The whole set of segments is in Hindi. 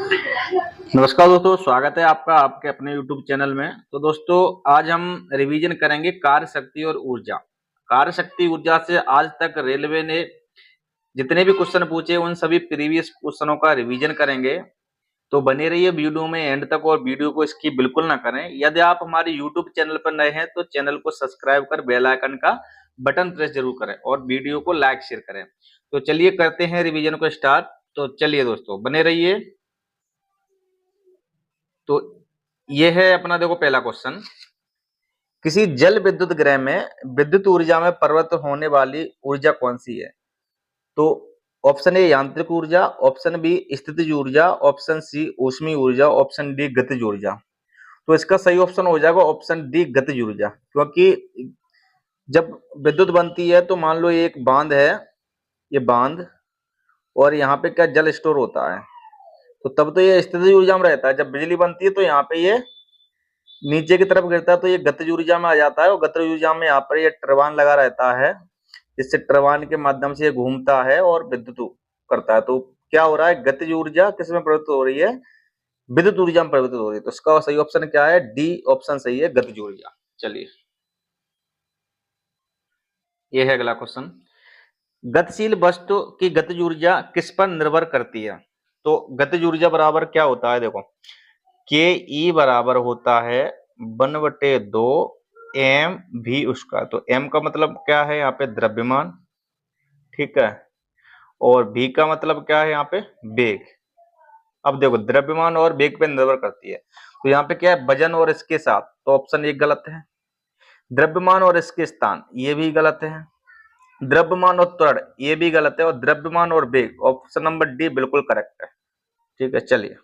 नमस्कार दोस्तों, स्वागत है आपका आपके अपने YouTube चैनल में। तो दोस्तों, आज हम रिवीजन करेंगे कार्य शक्ति और ऊर्जा। कार्य शक्ति ऊर्जा से आज तक रेलवे ने जितने भी क्वेश्चन पूछे उन सभी प्रीवियस क्वेश्चनों का रिवीजन करेंगे। तो बने रहिए वीडियो में एंड तक और वीडियो को स्किप बिल्कुल ना करें। यदि आप हमारे YouTube चैनल पर नए हैं तो चैनल को सब्सक्राइब कर बेल आइकन का बटन प्रेस जरूर करें और वीडियो को लाइक शेयर करें। तो चलिए करते हैं रिवीजन को स्टार्ट। तो चलिए दोस्तों, बने रहिए। तो ये है अपना, देखो पहला क्वेश्चन। किसी जल विद्युत गृह में विद्युत ऊर्जा में परिवर्तित होने वाली ऊर्जा कौन सी है? तो ऑप्शन ए यांत्रिक ऊर्जा, ऑप्शन बी स्थितिज ऊर्जा, ऑप्शन सी ऊष्मीय ऊर्जा, ऑप्शन डी गतिज ऊर्जा। तो इसका सही ऑप्शन हो जाएगा ऑप्शन डी गतिज ऊर्जा, क्योंकि जब विद्युत बनती है तो मान लो ये एक बांध है, ये बांध, और यहाँ पे क्या जल स्टोर होता है, तो तब तो ये स्थितिज ऊर्जा में रहता है। जब बिजली बनती है तो यहाँ पे ये नीचे की तरफ गिरता है तो ये गतिज ऊर्जा में आ जाता है, और गतिज ऊर्जा में यहाँ पर ये टरबान लगा रहता है, जिससे टरबान के माध्यम से ये घूमता है और विद्युत करता है। तो क्या हो रहा है, गतिज ऊर्जा किस में परिवर्तित हो रही है? विद्युत ऊर्जा में परिवर्तित हो रही है। तो इसका सही ऑप्शन क्या है? डी ऑप्शन सही है, गतिज ऊर्जा। चलिए, ये है अगला क्वेश्चन। गतिशील वस्तु की गतिज ऊर्जा किस पर निर्भर करती है? तो गतिज ऊर्जा बराबर क्या होता है, देखो के ई बराबर होता है 1/2 एम भी उसका। तो एम का मतलब क्या है यहाँ पे? द्रव्यमान, ठीक है, और भी का मतलब क्या है यहाँ पे? वेग। अब देखो, द्रव्यमान और वेग पे निर्भर करती है, तो यहाँ पे क्या है? वजन और इसके साथ, तो ऑप्शन एक गलत है। द्रव्यमान और इसके स्थान, ये भी गलत है। द्रव्यमान और त्वरण, ये भी गलत है। और द्रव्यमान और वेग, ऑप्शन नंबर डी बिल्कुल करेक्ट है। ठीक है, चलिए।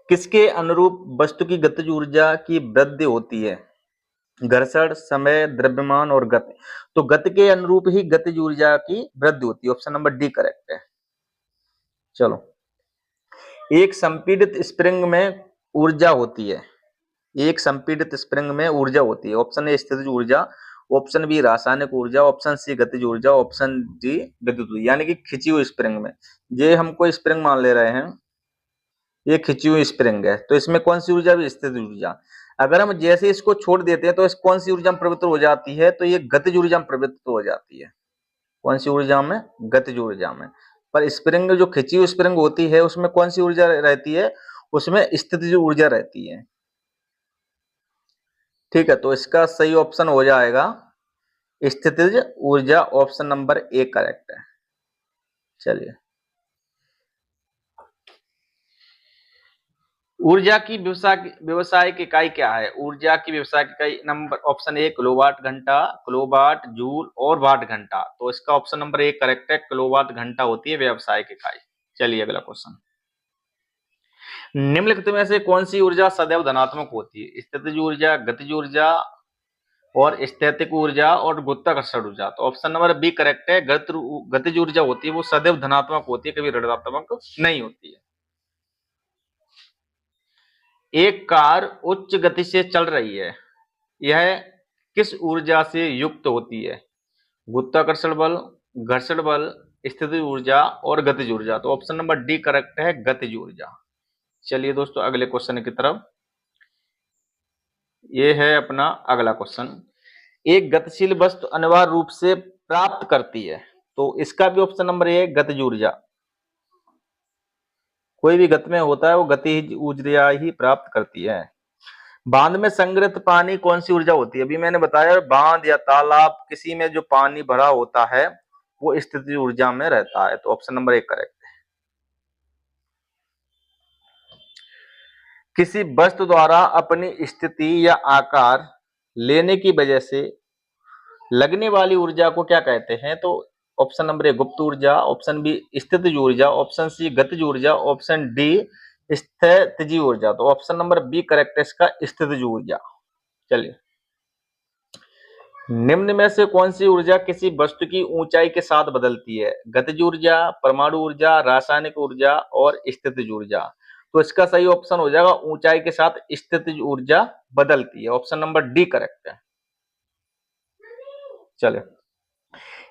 किसके अनुरूप वस्तु की गतिज ऊर्जा की वृद्धि होती है? घर्षण, समय, द्रव्यमान और गति। तो गति के अनुरूप ही गतिज ऊर्जा की वृद्धि होती है। ऑप्शन नंबर डी करेक्ट है। चलो, एक संपीड़ित स्प्रिंग में ऊर्जा होती है। एक संपीड़ित स्प्रिंग में ऊर्जा होती है। ऑप्शन ए स्थितिज ऊर्जा, ऑप्शन बी रासायनिक ऊर्जा, ऑप्शन सी गतिज ऊर्जा, ऑप्शन डी विद्युत ऊर्जा। यानी कि खिंची हुई स्प्रिंग में, ये हम कोई स्प्रिंग मान ले रहे हैं, ये खिंची हुई स्प्रिंग है, तो इसमें कौन सी ऊर्जा भी? स्थितिज ऊर्जा। अगर हम जैसे इसको छोड़ देते हैं तो इस कौन सी ऊर्जा में प्रवृत्त हो जाती है? तो ये गतिज ऊर्जा में प्रवृत्त हो जाती है। कौन सी ऊर्जा में? गतिज ऊर्जा में। पर स्प्रिंग जो खिंची हुई स्प्रिंग होती है उसमें कौन सी ऊर्जा रहती है? उसमें स्थितिज ऊर्जा रहती है। ठीक है, तो इसका सही ऑप्शन हो जाएगा स्थितिज ऊर्जा, ऑप्शन नंबर ए करेक्ट है। चलिए, ऊर्जा की व्यवसायिक इकाई क्या है? ऊर्जा की व्यवसायिक इकाई नंबर ऑप्शन ए किलोवाट घंटा, किलोवाट, जूल और वाट घंटा। तो इसका ऑप्शन नंबर ए करेक्ट है, किलोवाट घंटा होती है व्यवसायिक इकाई। चलिए, अगला क्वेश्चन। निम्नलिखित में से कौन सी ऊर्जा सदैव धनात्मक होती है? स्थितिज ऊर्जा, गतिज ऊर्जा और स्थैतिक ऊर्जा और गुरुत्वाकर्षण ऊर्जा। तो ऑप्शन नंबर बी करेक्ट है। गतिज ऊर्जा होती है वो सदैव धनात्मक होती है, कभी ऋणात्मक नहीं होती है। एक कार उच्च गति से चल रही है, यह किस ऊर्जा से युक्त होती है? गुरुत्वाकर्षण बल, घर्षण बल, स्थितिज ऊर्जा और गतिज ऊर्जा। तो ऑप्शन नंबर डी करेक्ट है, गतिज ऊर्जा। चलिए दोस्तों, अगले क्वेश्चन की तरफ। ये है अपना अगला क्वेश्चन। एक गतिशील वस्तु अनिवार्य रूप से प्राप्त करती है, तो इसका भी ऑप्शन नंबर ए, गतिज ऊर्जा। कोई भी गति में होता है वो गतिज ऊर्जा ही प्राप्त करती है। बांध में संग्रहित पानी कौन सी ऊर्जा होती है? अभी मैंने बताया, बांध या तालाब किसी में जो पानी भरा होता है वो स्थितिज ऊर्जा में रहता है। तो ऑप्शन नंबर एक करेक्ट है। किसी वस्तु द्वारा अपनी स्थिति या आकार लेने की वजह से लगने वाली ऊर्जा को क्या कहते हैं? तो ऑप्शन नंबर ए गुप्त ऊर्जा, ऑप्शन बी स्थितिज ऊर्जा, ऑप्शन सी गतिज ऊर्जा, ऑप्शन डी स्थितिज ऊर्जा। तो ऑप्शन नंबर बी करेक्ट है इसका, स्थितिज ऊर्जा। चलिए, निम्न में से कौन सी ऊर्जा किसी वस्तु की ऊंचाई के साथ बदलती है? गतिज ऊर्जा, परमाणु ऊर्जा, रासायनिक ऊर्जा और स्थितिज ऊर्जा। तो इसका सही ऑप्शन हो जाएगा ऊंचाई के साथ स्थितिज ऊर्जा बदलती है। ऑप्शन नंबर डी करेक्ट है। चलिए,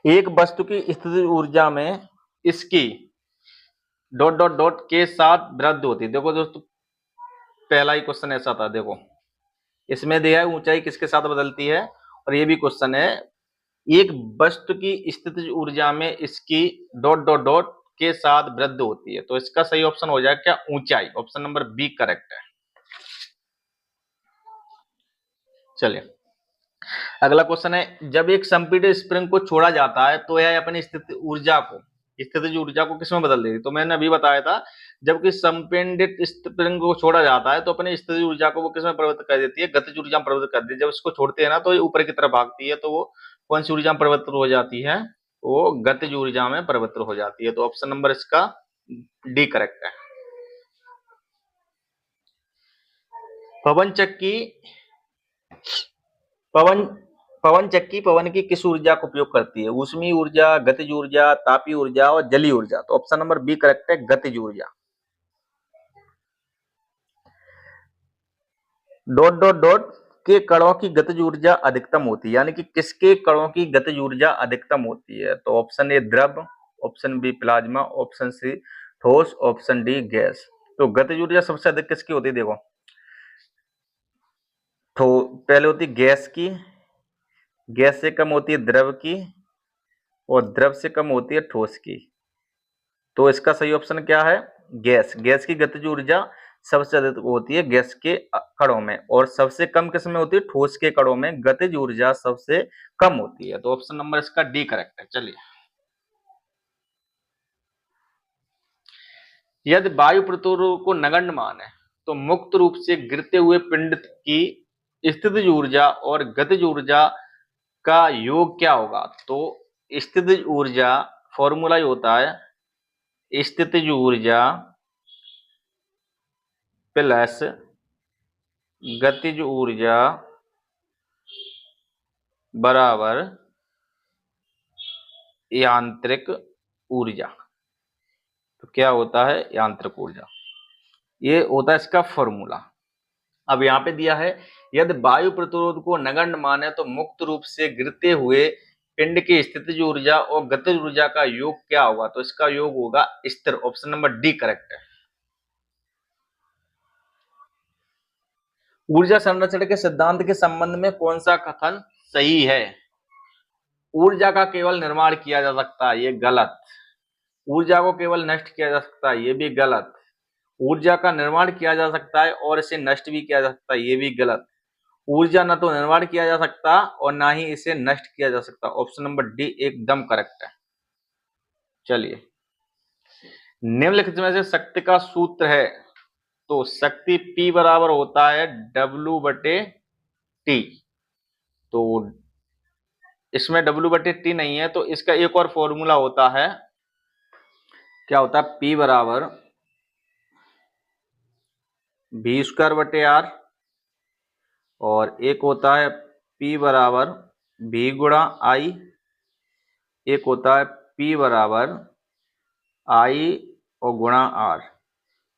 एक वस्तु की स्थितिज ऊर्जा में इसकी डॉट डॉट डॉट के साथ वृद्धि होती है। देखो दोस्तों, पहला ही क्वेश्चन ऐसा था, देखो इसमें दिया है ऊंचाई किसके साथ बदलती है, और ये भी क्वेश्चन है एक वस्तु की स्थितिज ऊर्जा में इसकी डॉट डॉट डॉट के साथ वृद्धि होती है। तो इसका सही ऑप्शन हो जाएगा क्या, ऊंचाई। ऑप्शन नंबर बी करेक्ट है। चलिए अगला क्वेश्चन है, जब एक संपीड़ित स्प्रिंग को छोड़ा जाता है तो यह अपनी स्थितिज ऊर्जा को किसमें बदल देगी। तो मैंने अभी बताया था, जबकि संपीड़ित स्प्रिंग को छोड़ा जाता है तो अपनी स्थितिज ऊर्जा को वो किसमें परिवर्तित कर देती है, गतिज ऊर्जा में परिवर्तित कर देती है। जब इसको छोड़ते हैं ना तो ये ऊपर की तरफ भागती है, तो वो कौन सी ऊर्जा में परिवर्तित हो जाती है, वो गतिज ऊर्जा में परिवर्तित हो जाती है। तो ऑप्शन नंबर इसका डी करेक्ट है। पवन चक्की पवन पवन चक्की पवन की किस ऊर्जा का उपयोग करती है, ऊष्मीय ऊर्जा, गतिज ऊर्जा, तापीय ऊर्जा और जलीय ऊर्जा। तो ऑप्शन नंबर बी करेक्ट है, गतिज ऊर्जा। डॉट डॉट डॉट के कणों की गतिज ऊर्जा अधिकतम होती है, यानी कि किसके कणों की गतिज ऊर्जा अधिकतम होती है। तो ऑप्शन ए द्रव, option B plasma, option C ठोस, ऑप्शन डी गैस। तो गतिज ऊर्जा सबसे अधिक किसकी होती है, देखो तो पहले होती है गैस की, गैस से कम होती है द्रव की, और द्रव से कम होती है ठोस की। तो इसका सही ऑप्शन क्या है, गैस। गैस की गतिज ऊर्जा सबसे अधिक होती है गैस के कणों में, और सबसे कम किस में होती है, ठोस के कणों में गतिज ऊर्जा सबसे कम होती है। तो ऑप्शन नंबर इसका डी करेक्ट है। चलिए, यदि वायु प्रतिरोध को नगण्य माने तो मुक्त रूप से गिरते हुए पिंड की स्थितिज ऊर्जा और गतिज ऊर्जा का योग क्या होगा। तो स्थितिज ऊर्जा फॉर्मूला ही होता है स्थितिज ऊर्जा प्लस गतिज ऊर्जा बराबर यांत्रिक ऊर्जा। तो क्या होता है, यांत्रिक ऊर्जा, ये होता है इसका फॉर्मूला। अब यहाँ पे दिया है, यदि वायु प्रतिरोध को नगण्य माने तो मुक्त रूप से गिरते हुए पिंड की स्थितिज ऊर्जा और गतिज ऊर्जा का योग क्या होगा। तो इसका योग होगा स्थिर। ऑप्शन नंबर डी करेक्ट है। ऊर्जा संरक्षण के सिद्धांत के संबंध में कौन सा कथन सही है। ऊर्जा का केवल निर्माण किया जा सकता है, ये गलत। ऊर्जा को केवल नष्ट किया जा सकता है, ये भी गलत। ऊर्जा का निर्माण किया जा सकता है और इसे नष्ट भी किया जा सकता है, ये भी गलत। ऊर्जा न तो निर्माण किया जा सकता और ना ही इसे नष्ट किया जा सकता। ऑप्शन नंबर डी एकदम करेक्ट है। चलिए, निम्नलिखित में से शक्ति का सूत्र है। तो शक्ति P बराबर होता है W/T। तो इसमें W/T नहीं है, तो इसका एक और फॉर्मूला होता है, क्या होता है, P बराबर V²/R, और एक होता है P बराबर V गुणा I, एक होता है P बराबर I और गुणा R।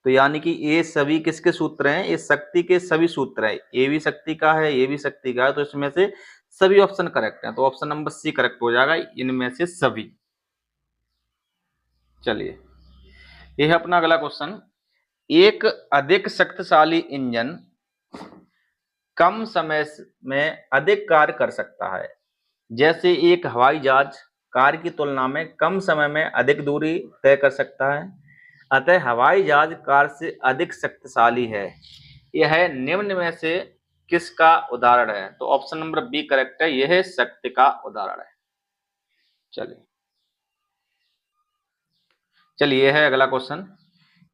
तो यानी कि ये सभी किसके सूत्र हैं, ये शक्ति के सभी सूत्र हैं। ये भी शक्ति का है, ये भी शक्ति का है, तो इसमें से सभी ऑप्शन करेक्ट हैं। तो ऑप्शन नंबर सी करेक्ट हो जाएगा, इनमें से सभी। चलिए, ये है अपना अगला क्वेश्चन। एक अधिक शक्तिशाली इंजन कम समय में अधिक कार्य कर सकता है। जैसे एक हवाई जहाज कार की तुलना में कम समय में अधिक दूरी तय कर सकता है, अतः हवाई जहाज कार से अधिक शक्तिशाली है। यह निम्न में से किसका उदाहरण है। तो ऑप्शन नंबर बी करेक्ट है, यह शक्ति का उदाहरण है। चलिए यह है अगला क्वेश्चन।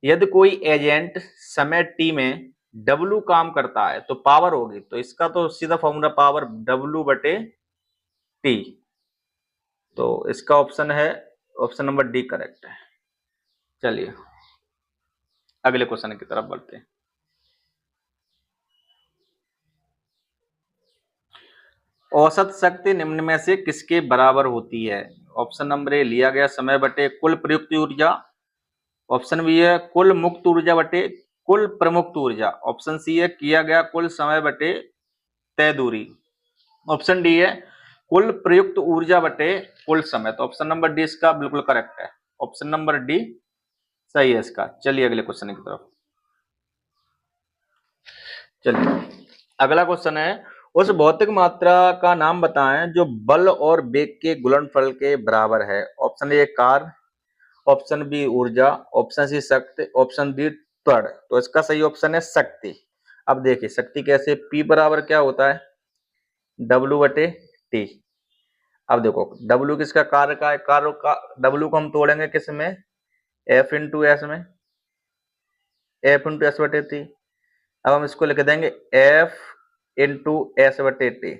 यदि कोई एजेंट समय टी में W काम करता है तो पावर होगी। तो इसका तो सीधा फॉर्मूला पावर W/T। तो इसका ऑप्शन है, ऑप्शन नंबर डी करेक्ट है। चलिए अगले क्वेश्चन की तरफ बढ़ते हैं। औसत शक्ति निम्न में से किसके बराबर होती है। ऑप्शन नंबर ए लिया गया समय बटे कुल प्रयुक्त ऊर्जा, ऑप्शन बी है कुल मुक्त ऊर्जा बटे कुल प्रमुक्त ऊर्जा, ऑप्शन सी है किया गया कुल समय बटे तय दूरी, ऑप्शन डी है कुल प्रयुक्त ऊर्जा बटे कुल समय। तो ऑप्शन नंबर डी इसका बिल्कुल करेक्ट है। ऑप्शन नंबर डी सही है इसका। चलिए अगले क्वेश्चन की तरफ। चलिए अगला क्वेश्चन है, उस भौतिक मात्रा का नाम बताएं जो बल और वेग के गुणनफल के बराबर है। ऑप्शन ए कार, ऑप्शन बी ऊर्जा, ऑप्शन सी शक्ति, ऑप्शन डी त्वरण। तो इसका सही ऑप्शन है शक्ति। अब देखिए शक्ति कैसे, P बराबर क्या होता है W बटे T। अब देखो W किसका कार्य का है, कार्य का W को हम तोड़ेंगे किस में, F इंटू एस में, F इंटू एस बटे T। अब हम इसको लिख देंगे F इंटू एस बटे T।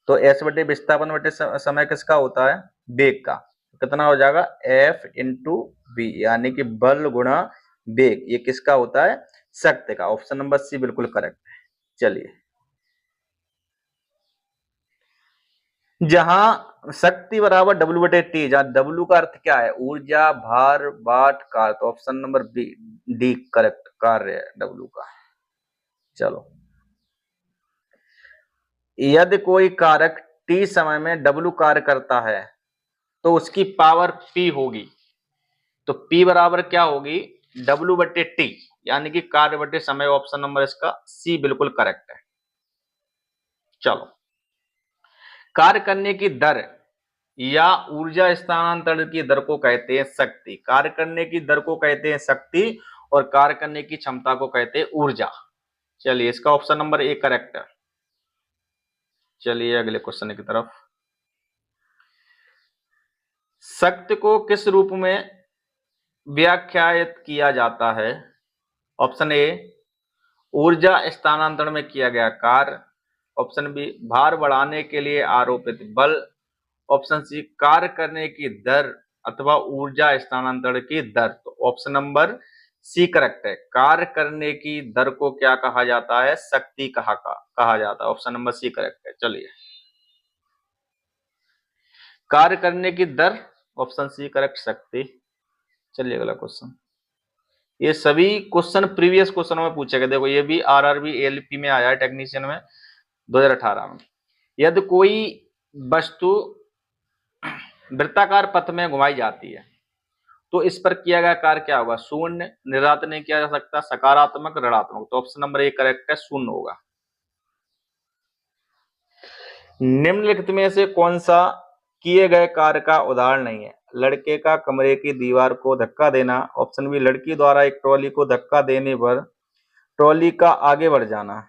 तो एस बटे विस्थापन बटे समय किसका होता है, वेग का। कितना हो जाएगा F इंटू वी, यानी कि बल गुणा वेग, ये किसका होता है, शक्ति का। ऑप्शन नंबर सी बिल्कुल करेक्ट है। चलिए जहां शक्ति बराबर W बटे टी, जहां W का अर्थ क्या है, ऊर्जा, भार, वाट, कार। तो option number B D correct, कार्य है W का। चलो यदि कोई कारक T समय में W कार्य करता है तो उसकी पावर P होगी। तो P बराबर क्या होगी, W बटे टी, यानी कि कार्य बटे समय। ऑप्शन नंबर इसका सी बिल्कुल करेक्ट है। चलो कार्य करने की दर या ऊर्जा स्थानांतरण की दर को कहते हैं शक्ति। कार्य करने की दर को कहते हैं शक्ति और कार्य करने की क्षमता को कहते हैं ऊर्जा। चलिए इसका ऑप्शन नंबर ए करेक्ट है। चलिए अगले क्वेश्चन की तरफ। शक्ति को किस रूप में व्याख्यायित किया जाता है। ऑप्शन ए ऊर्जा स्थानांतरण में किया गया कार्य, ऑप्शन बी भार बढ़ाने के लिए आरोपित बल, ऑप्शन सी कार्य करने की दर अथवा ऊर्जा स्थानांतरण की दर। तो ऑप्शन नंबर सी करेक्ट है। कार्य करने की दर को क्या कहा जाता है, शक्ति कहा जाता है। ऑप्शन नंबर सी करेक्ट है। चलिए कार्य करने की दर, ऑप्शन सी करेक्ट, शक्ति। चलिए अगला क्वेश्चन। ये सभी क्वेश्चन प्रीवियस क्वेश्चनों में पूछे गए। देखो ये भी आरआरबी एएलपी में आया है, टेक्नीशियन में 2018 में। यदि कोई वस्तु वृत्ताकार पथ में घुमाई जाती है तो इस पर किया गया कार्य क्या होगा, शून्य, निरात नहीं किया जा सकता, सकारात्मक, ऋणात्मक। तो ऑप्शन नंबर ए करेक्ट है, शून्य होगा। निम्नलिखित में से कौन सा किए गए कार्य का उदाहरण नहीं है। लड़के का कमरे की दीवार को धक्का देना, ऑप्शन बी लड़की द्वारा एक ट्रॉली को धक्का देने पर ट्रॉली का आगे बढ़ जाना,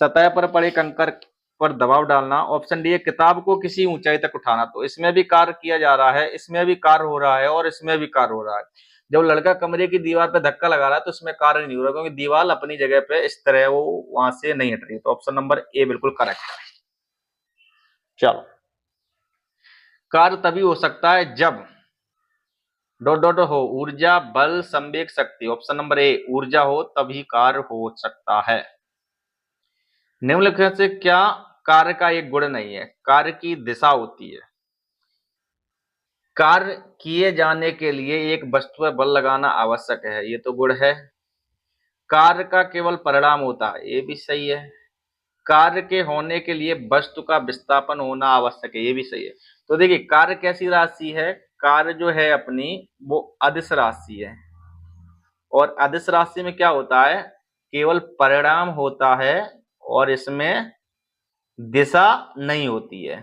सतह पर पड़े कंकड़ पर दबाव डालना, ऑप्शन डी किताब को किसी ऊंचाई तक उठाना। तो इसमें भी कार्य किया जा रहा है, इसमें भी कार्य हो रहा है और इसमें भी कार्य हो रहा है। जब लड़का कमरे की दीवार पर धक्का लगा रहा है तो इसमें कार्य नहीं हो रहा, क्योंकि दीवार अपनी जगह पे इस तरह वो वहां से नहीं हट रही। तो ऑप्शन नंबर ए बिल्कुल करेक्ट है। चलो कार्य तभी हो सकता है जब डॉट डॉट हो, ऊर्जा, बल, संवेग, शक्ति। ऑप्शन नंबर ए ऊर्जा हो तभी कार्य हो सकता है। निम्नलिखित से क्या कार्य का एक गुण नहीं है, कार्य की दिशा होती है। कार्य किए जाने के लिए एक वस्तु पर बल लगाना आवश्यक है, ये तो गुण है। कार्य का केवल परिणाम होता है, ये भी सही है। कार्य के होने के लिए वस्तु का विस्थापन होना आवश्यक है, ये भी सही है। तो देखिए कार्य कैसी राशि है, कार्य जो है अपनी वो अदिश राशि है, और अदिश राशि में क्या होता है, केवल परिणाम होता है और इसमें दिशा नहीं होती है,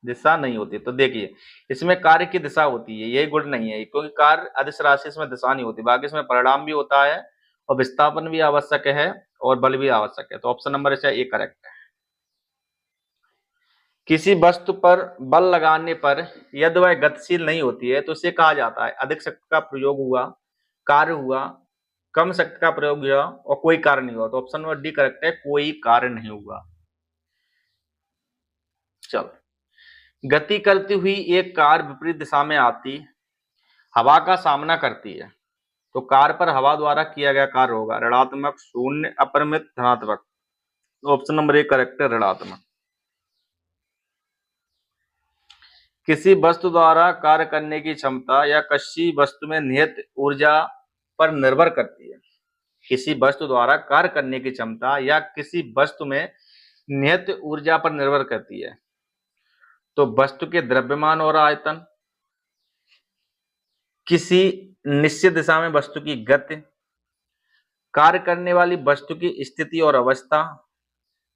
दिशा नहीं होती। तो देखिए इसमें कार्य की दिशा होती है, ये गुण नहीं है, क्योंकि कार्य अदिश राशि इसमें दिशा नहीं होती। बाकी इसमें परिणाम भी होता है और विस्थापन भी आवश्यक है और बल भी आवश्यक है। तो ऑप्शन नंबर इसका ए करेक्ट है। किसी वस्तु पर बल लगाने पर यदि वह गतिशील नहीं होती है तो इसे कहा जाता है अधिक शक्ति का प्रयोग हुआ, कार्य हुआ, कम शक्ति का प्रयोग हुआ और कोई कार्य नहीं हुआ। तो ऑप्शन नंबर डी करेक्ट है, कोई कार्य नहीं हुआ। चलो गति करती हुई एक कार विपरीत दिशा में आती हवा का सामना करती है तो कार पर हवा द्वारा किया गया कार्य होगा ऋणात्मक, शून्य, अपरिमित, धनात्मक। ऑप्शन नंबर ए करेक्ट है, ऋणात्मक। किसी वस्तु द्वारा कार्य करने की क्षमता या किसी वस्तु में निहित ऊर्जा पर निर्भर करती है। किसी वस्तु द्वारा कार्य करने की क्षमता या किसी वस्तु में निहित ऊर्जा पर निर्भर करती है। तो वस्तु के द्रव्यमान और आयतन, किसी निश्चित दिशा में वस्तु की गति, कार्य करने वाली वस्तु की स्थिति और अवस्था,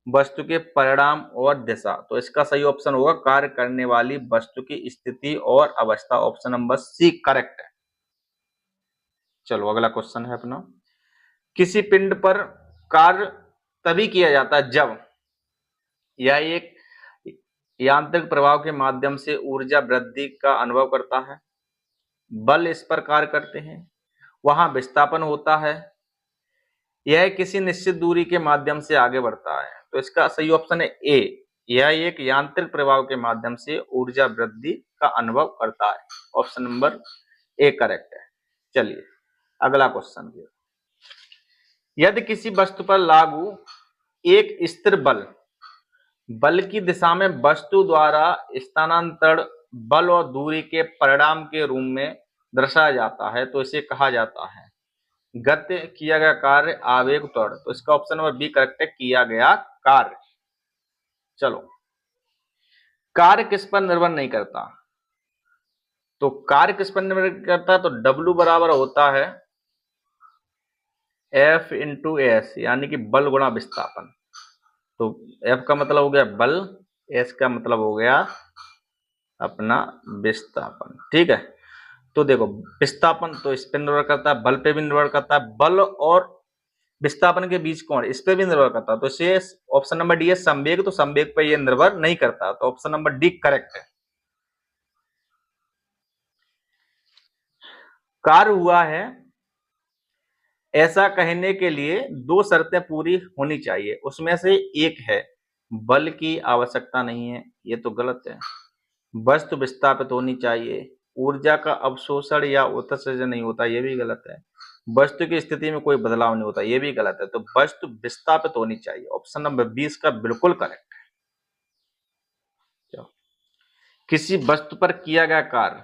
वस्तु के परिणाम और दिशा। तो इसका सही ऑप्शन होगा कार्य करने वाली वस्तु की स्थिति और अवस्था। ऑप्शन नंबर सी करेक्ट है। चलो अगला क्वेश्चन है अपना, किसी पिंड पर कार्य तभी किया जाता है जब यह एक यांत्रिक प्रभाव के माध्यम से ऊर्जा वृद्धि का अनुभव करता है, बल इस पर कार्य करते हैं, वहां विस्थापन होता है, यह किसी निश्चित दूरी के माध्यम से आगे बढ़ता है। तो इसका सही ऑप्शन है ए, यह एक यांत्रिक प्रभाव के माध्यम से ऊर्जा वृद्धि का अनुभव करता है। ऑप्शन नंबर ए करेक्ट है। चलिए अगला क्वेश्चन, यदि किसी वस्तु पर लागू एक स्थिर बल की दिशा में वस्तु द्वारा स्थानांतरण बल और दूरी के परिणाम के रूप में दर्शाया जाता है तो इसे कहा जाता है गति, किया गया कार्य, आवेग, त्वरण। तो इसका ऑप्शन नंबर बी करेक्ट है, किया गया कार्य। चलो, कार्य किस पर निर्भर नहीं करता? तो कार्य किस पर निर्भर करता है? तो W बराबर होता है F इंटू एस, यानी कि बल गुणा विस्थापन। तो F का मतलब हो गया बल, S का मतलब हो गया अपना विस्थापन। ठीक है, तो देखो विस्थापन तो इस पे निर्भर करता है, बल पे भी निर्भर करता है, बल और विस्थापन के बीच कौन, इस पे भी निर्भर करता है। तो इसे ऑप्शन नंबर डी है संवेग, तो संवेग पे ये निर्भर नहीं करता। तो ऑप्शन नंबर डी करेक्ट है। कार्य हुआ है ऐसा कहने के लिए दो शर्तें पूरी होनी चाहिए, उसमें से एक है बल की आवश्यकता नहीं है, ये तो गलत है। वस्तु विस्थापित होनी चाहिए, ऊर्जा का अवशोषण या उत्सर्जन नहीं होता, ये भी गलत है। वस्तु की स्थिति में कोई बदलाव नहीं होता, ये भी गलत है। तो वस्तु विस्थापित होनी चाहिए। ऑप्शन नंबर 20 का बिल्कुल करेक्ट है। किसी वस्तु पर किया गया कार्य ...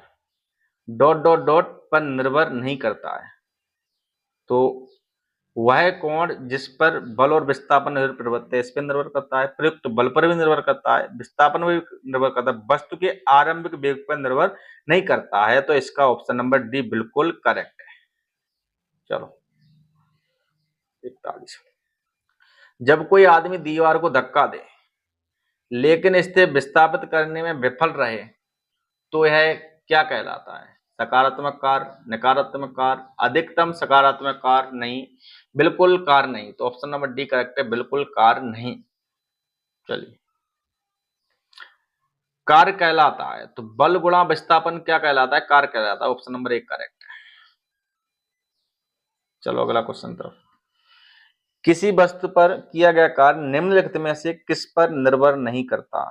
पर निर्भर नहीं करता है, तो वह कोण जिस पर बल और विस्थापन निर्भर करते हैं, इस पर निर्भर करता है, प्रयुक्त बल पर भी निर्भर करता है, विस्थापन पर भी निर्भर करता है, वस्तु के आरंभिक वेग पर निर्भर नहीं करता है। तो इसका ऑप्शन नंबर डी बिल्कुल करेक्ट है। चलो 41, जब कोई आदमी दीवार को धक्का दे लेकिन इसे विस्थापित करने में विफल रहे तो यह क्या कहलाता है? सकारात्मक कार्य, नकारात्मक कार्य, अधिकतम सकारात्मक कार्य, नहीं, बिल्कुल कार्य नहीं। तो ऑप्शन नंबर डी करेक्ट है, बिल्कुल कार्य नहीं। चलिए, कार्य कहलाता है तो बल गुणा विस्थापन क्या कहलाता है? कार्य कहलाता है। ऑप्शन नंबर 1 करेक्ट है। चलो अगला क्वेश्चन तरफ, किसी वस्तु पर किया गया कार्य निम्नलिखित में से किस पर निर्भर नहीं करता?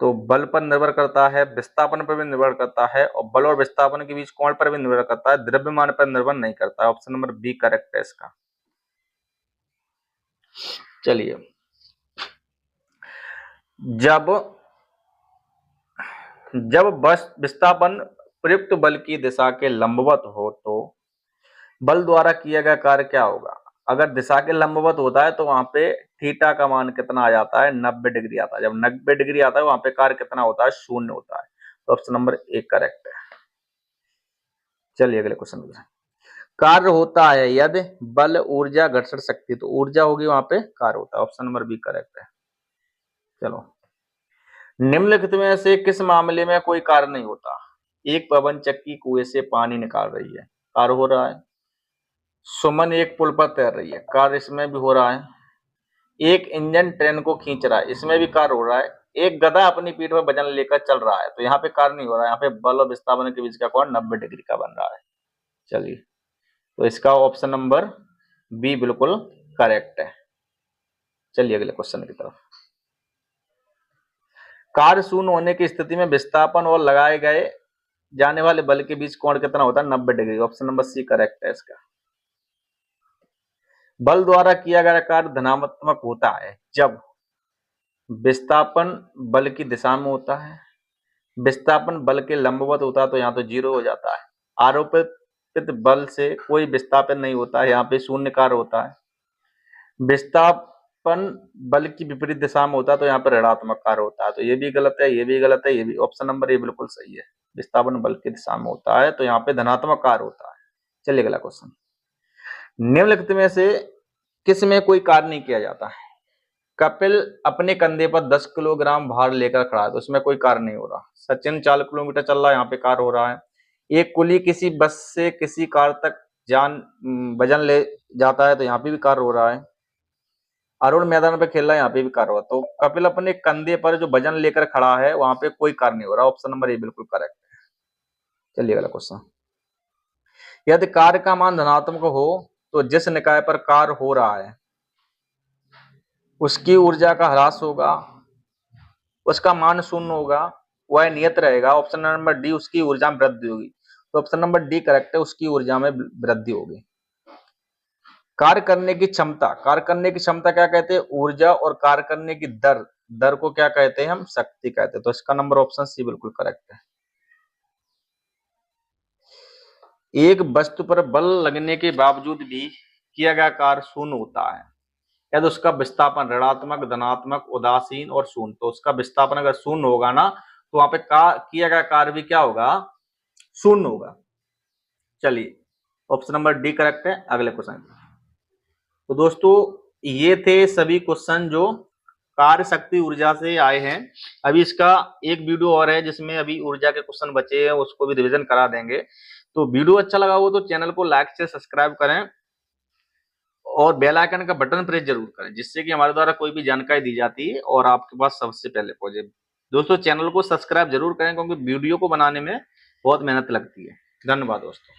तो बल पर निर्भर करता है, विस्थापन पर भी निर्भर करता है, और बल और विस्थापन के बीच कोण पर भी निर्भर करता है, द्रव्यमान पर निर्भर नहीं करता है। ऑप्शन नंबर बी करेक्ट है इसका। चलिए, जब विस्थापन प्रयुक्त बल की दिशा के लंबवत हो तो बल द्वारा किया गया कार्य क्या होगा? अगर दिशा के लंबवत होता है तो वहां पे थीटा का मान कितना आ जाता है? 90 डिग्री आता है। जब 90 डिग्री आता है वहां पे कार्य कितना होता है? 0 होता है। तो ऑप्शन नंबर 1 करेक्ट है। चलिए अगले क्वेश्चन में, कार्य होता है यदि बल, ऊर्जा, घर्षण शक्ति, तो ऊर्जा होगी वहां पे कार्य होता है। ऑप्शन नंबर बी करेक्ट है। चलो, निम्नलिखित में से किस मामले में कोई कार्य नहीं होता? एक पवन चक्की कुएं से पानी निकाल रही है, कार्य हो रहा है। सुमन एक पुल पर तैर रही है, कार्य इसमें भी हो रहा है। एक इंजन ट्रेन को खींच रहा है, इसमें भी कार्य हो रहा है। एक गधा अपनी पीठ पर वजन लेकर चल रहा है, तो यहाँ पे कार्य नहीं हो रहा है, यहाँ पे बल और विस्थापन के बीच का कोण 90 डिग्री का बन रहा है। चलिए, तो इसका ऑप्शन नंबर बी बिल्कुल करेक्ट है। चलिए अगले क्वेश्चन की तरफ, कार्य शून्य होने की स्थिति में विस्थापन और लगाए गए जाने वाले बल के बीच कोण कितना होता है? 90 डिग्री। ऑप्शन नंबर सी करेक्ट है इसका। बल द्वारा किया गया कार्य धनात्मक होता है जब विस्थापन बल की दिशा में होता है, विस्थापन बल के लंबवत होता है तो यहाँ तो 0 हो जाता है, आरोपित बल से कोई विस्थापन नहीं होता है, यहाँ पे शून्य कार्य होता है, विस्थापन बल की विपरीत दिशा में होता है तो यहाँ पर ऋणात्मक कार्य होता है। तो ये भी गलत है, ये भी गलत है, ये भी। ऑप्शन नंबर ए बिल्कुल सही है। विस्थापन बल की दिशा में होता है, तो यहाँ पे धनात्मक कार्य होता है। चलिए अगला क्वेश्चन, निम्नलिखित में से किस में कोई कार्य नहीं किया जाता है? कपिल अपने कंधे पर 10 किलोग्राम भार लेकर खड़ा है, तो उसमें कोई कार्य नहीं हो रहा। सचिन 4 किलोमीटर चल रहा है, यहाँ पे कार्य हो रहा है। एक कुली किसी बस से किसी कार तक वजन ले जाता है, तो यहाँ पे भी कार्य हो रहा है। अरुण मैदान पे खेल रहा है, यहाँ पे भी कार्य हो रहा है। तो कपिल अपने कंधे पर जो वजन लेकर खड़ा है, वहां पे कोई कार्य नहीं हो रहा। ऑप्शन नंबर ए बिल्कुल करेक्ट है। चलिए अगला क्वेश्चन, यदि कार्य का मान धनात्मक हो तो जिस निकाय पर कार्य हो रहा है उसकी ऊर्जा का ह्रास होगा, उसका मान शून्य होगा, वह नियत रहेगा। ऑप्शन नंबर डी, उसकी ऊर्जा में वृद्धि होगी। तो ऑप्शन नंबर डी करेक्ट है, उसकी ऊर्जा में वृद्धि होगी। कार्य करने की क्षमता, कार्य करने की क्षमता क्या कहते हैं? ऊर्जा। और कार्य करने की दर, दर को क्या कहते हैं? हम शक्ति कहते हैं। तो इसका नंबर ऑप्शन सी बिल्कुल करेक्ट है। एक वस्तु पर बल लगने के बावजूद भी किया गया कार्य शून्य होता है यदि उसका विस्थापन ऋणात्मक, धनात्मक, उदासीन और शून्य। तो उसका विस्थापन अगर शून्य होगा ना, तो वहां पे किया गया कार्य भी क्या होगा? शून्य होगा। चलिए ऑप्शन नंबर डी करेक्ट है। अगले क्वेश्चन, तो दोस्तों ये थे सभी क्वेश्चन जो कार्य शक्ति ऊर्जा से आए हैं। अभी इसका एक वीडियो और है जिसमें अभी ऊर्जा के क्वेश्चन बचे हैं, उसको भी रिवीजन करा देंगे। तो वीडियो अच्छा लगा हो तो चैनल को लाइक से सब्सक्राइब करें और बेल आइकन का बटन प्रेस जरूर करें, जिससे कि हमारे द्वारा कोई भी जानकारी दी जाती है और आपके पास सबसे पहले पहुंचे। दोस्तों चैनल को सब्सक्राइब जरूर करें क्योंकि वीडियो को बनाने में बहुत मेहनत लगती है। धन्यवाद दोस्तों।